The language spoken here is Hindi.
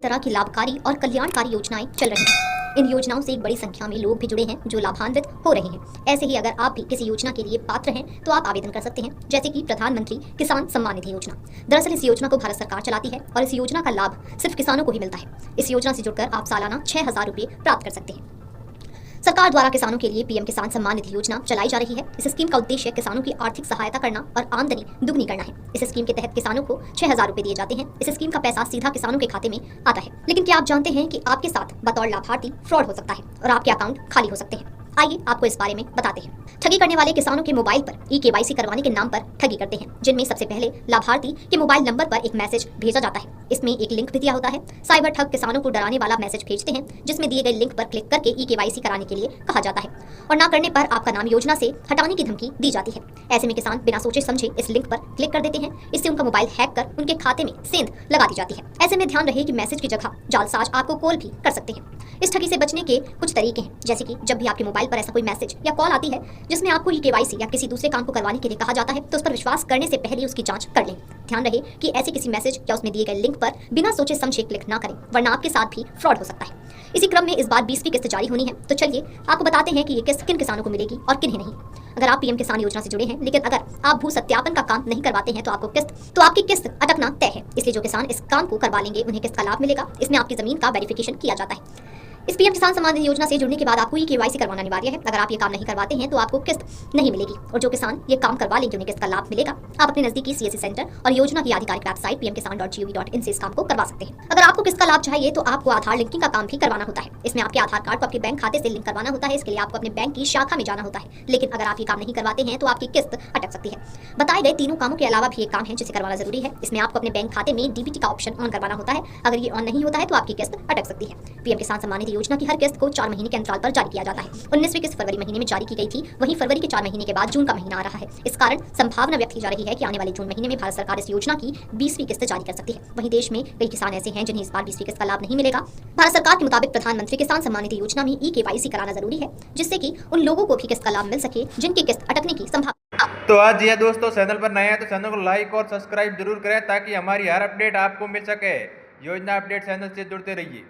तरह की लाभकारी और कल्याणकारी योजनाएं चल रही हैं। इन योजनाओं से एक बड़ी संख्या में लोग भी जुड़े हैं जो लाभान्वित हो रहे हैं। ऐसे ही अगर आप भी किसी योजना के लिए पात्र हैं तो आप आवेदन कर सकते हैं, जैसे कि प्रधानमंत्री किसान सम्मान निधि योजना। दरअसल इस योजना को भारत सरकार चलाती है और इस योजना का लाभ सिर्फ किसानों को ही मिलता है। इस योजना से जुड़कर आप सालाना 6,000 रुपये प्राप्त कर सकते हैं। सरकार द्वारा किसानों के लिए पीएम किसान सम्मान निधि योजना चलाई जा रही है। इस स्कीम का उद्देश्य किसानों की आर्थिक सहायता करना और आमदनी दुगनी करना है। इस स्कीम के तहत किसानों को 6,000 रुपये दिए जाते हैं। इस स्कीम का पैसा सीधा किसानों के खाते में आता है। लेकिन क्या आप जानते हैं कि आपके साथ बतौर लाभार्थी फ्रॉड हो सकता है और आपके अकाउंट खाली हो सकते हैं? आइए आपको इस बारे में बताते हैं। ठगी करने वाले किसानों के मोबाइल पर ई-केवाईसी करवाने के नाम पर ठगी करते हैं, जिनमें सबसे पहले लाभार्थी के मोबाइल नंबर पर एक मैसेज भेजा जाता है। इसमें एक लिंक भी दिया होता है। साइबर ठग किसानों को डराने वाला मैसेज भेजते हैं, जिसमें दिए गए लिंक पर क्लिक करके ई-केवाईसी कराने के लिए कहा जाता है और ना करने पर आपका नाम योजना से हटाने की धमकी दी जाती है। ऐसे में किसान बिना सोचे समझे इस लिंक पर क्लिक कर देते हैं। इससे उनका मोबाइल हैक कर उनके खाते में सेंध लगा दी जाती है। ऐसे में ध्यान रहे कि मैसेज की जगह जालसाज आपको कॉल भी कर सकते हैं। इस ठगी से बचने के कुछ तरीके हैं, जैसे कि जब भी आपके मोबाइल पर ऐसा कोई मैसेज या कॉल आती है जिसमें आपको ई-केवाईसी या किसी दूसरे काम को करवाने के लिए कहा जाता है, तो उस पर विश्वास करने से पहले उसकी जांच कर लें। ध्यान रहे कि ऐसे किसी मैसेज या उसमें दिए गए लिंक पर बिना सोचे समझे क्लिक ना करें, वरना आपके साथ भी फ्रॉड हो सकता है। इसी क्रम में इस बार 20वीं किस्त जारी होनी है, तो चलिए आपको बताते हैं कि ये किस्त किन किसानों को मिलेगी और किन्हें नहीं। अगर आप पीएम किसान योजना से जुड़े हैं, लेकिन अगर आप भू सत्यापन का काम नहीं करवाते हैं तो आपकी किस्त अटकना तय है। इसलिए जो किसान इस काम को करवा लेंगे उन्हें किस्त का लाभ मिलेगा। इसमें आपकी जमीन का वेरिफिकेशन किया जाता है। इस पीएम किसान सम्मान निधि योजना से जुड़ने के बाद आपको ई-केवाईसी करवाना अनिवार्य है। अगर आप ये काम नहीं करवाते हैं तो आपको किस्त नहीं मिलेगी और जो किसान ये काम करवा लेंगे उन्हें किस्त का लाभ मिलेगा। आप अपने नजदीकी सीएससी सेंटर और योजना की आधिकारिक वेबसाइट pmkisan.gov.in से इस काम को करवा सकते हैं। अगर आपको किस्त का लाभ चाहिए तो आपको आधार लिंकिंग का काम भी करवाना होता है। इसमें आपके आधार कार्ड को आपके बैंक खाते से लिंक करवाना होता है। इसके लिए आपको अपने बैंक की शाखा में जाना होता है। लेकिन अगर आप ये काम नहीं करवाते हैं तो आपकी किस्त अटक सकती है। बताए गए तीनों कामों के अलावा भी एक काम है जिसे करवाना जरूरी है। इसमें आपको अपने बैंक खाते में डीबीटी का ऑप्शन ऑन करवाना होता है। अगर ये ऑन नहीं होता है तो आपकी किस्त अटक सकती है। पीएम किसान सम्मान निधि योजना की हर किस्त को 4 महीने के अंतराल पर जारी किया जाता है। 19वीं किस्त फरवरी महीने में जारी की गई थी, वहीं फरवरी के 4 महीने के बाद जून का महीना आ रहा है। इस कारण संभावना व्यक्त की जा रही है कि आने वाले जून महीने में भारत सरकार इस योजना की 20वीं किस्त जारी कर सकती है। वहीं देश में कई किसान ऐसे हैं जिन्हें इस बार 20वीं किस्त का लाभ नहीं मिलेगा। भारत सरकार के मुताबिक प्रधानमंत्री किसान सम्मान निधि योजना में ई-केवाईसी कराना जरूरी है, जिससे कि उन लोगों को भी किस्त का लाभ मिल सके जिनकी किस्त अटकने की संभावना। तो आज ये दोस्तों चैनल पर नए हैं तो चैनल को लाइक और सब्सक्राइब जरूर करें ताकि हमारी हर अपडेट आपको मिल सके। योजना अपडेट चैनल से जुड़ते रहिए।